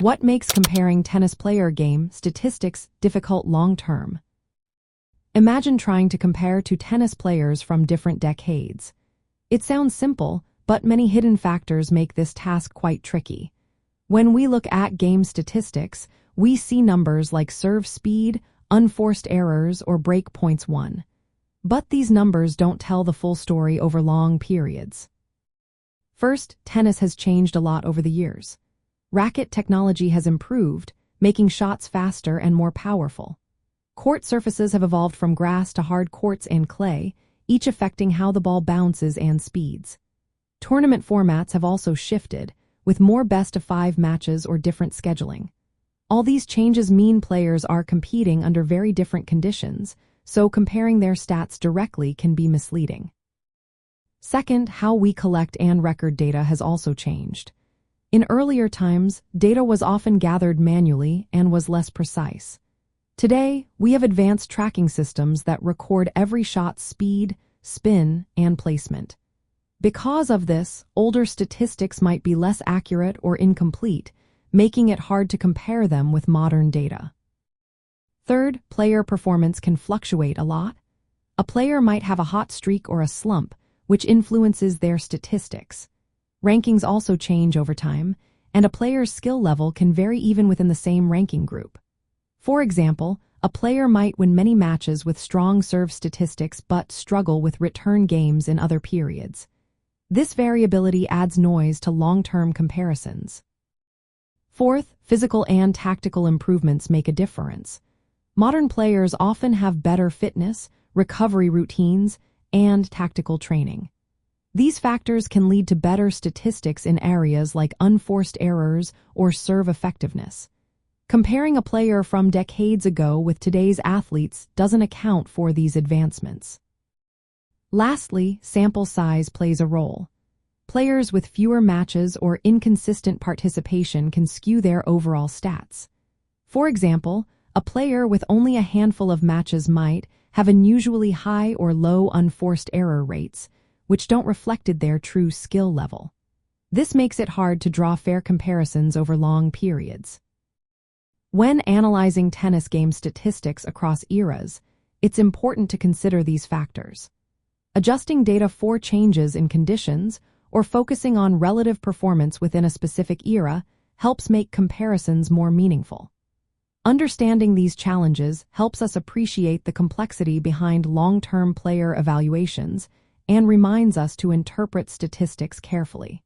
What makes comparing tennis player game statistics difficult long-term? Imagine trying to compare two tennis players from different decades. It sounds simple, but many hidden factors make this task quite tricky. When we look at game statistics, we see numbers like serve speed, unforced errors, or break points won. But these numbers don't tell the full story over long periods. First, tennis has changed a lot over the years. Racket technology has improved, making shots faster and more powerful. Court surfaces have evolved from grass to hard courts and clay, each affecting how the ball bounces and speeds. Tournament formats have also shifted, with more best-of-5 matches or different scheduling. All these changes mean players are competing under very different conditions, so comparing their stats directly can be misleading. Second, how we collect and record data has also changed. In earlier times, data was often gathered manually and was less precise. Today, we have advanced tracking systems that record every shot's speed, spin, and placement. Because of this, older statistics might be less accurate or incomplete, making it hard to compare them with modern data. Third, player performance can fluctuate a lot. A player might have a hot streak or a slump, which influences their statistics. Rankings also change over time, and a player's skill level can vary even within the same ranking group. For example, a player might win many matches with strong serve statistics but struggle with return games in other periods. This variability adds noise to long-term comparisons. Fourth, physical and tactical improvements make a difference. Modern players often have better fitness, recovery routines, and tactical training. These factors can lead to better statistics in areas like unforced errors or serve effectiveness. Comparing a player from decades ago with today's athletes doesn't account for these advancements. Lastly, sample size plays a role. Players with fewer matches or inconsistent participation can skew their overall stats. For example, a player with only a handful of matches might have unusually high or low unforced error rates, which don't reflect their true skill level. This makes it hard to draw fair comparisons over long periods. When analyzing tennis game statistics across eras, it's important to consider these factors. Adjusting data for changes in conditions or focusing on relative performance within a specific era helps make comparisons more meaningful. Understanding these challenges helps us appreciate the complexity behind long-term player evaluations and reminds us to interpret statistics carefully.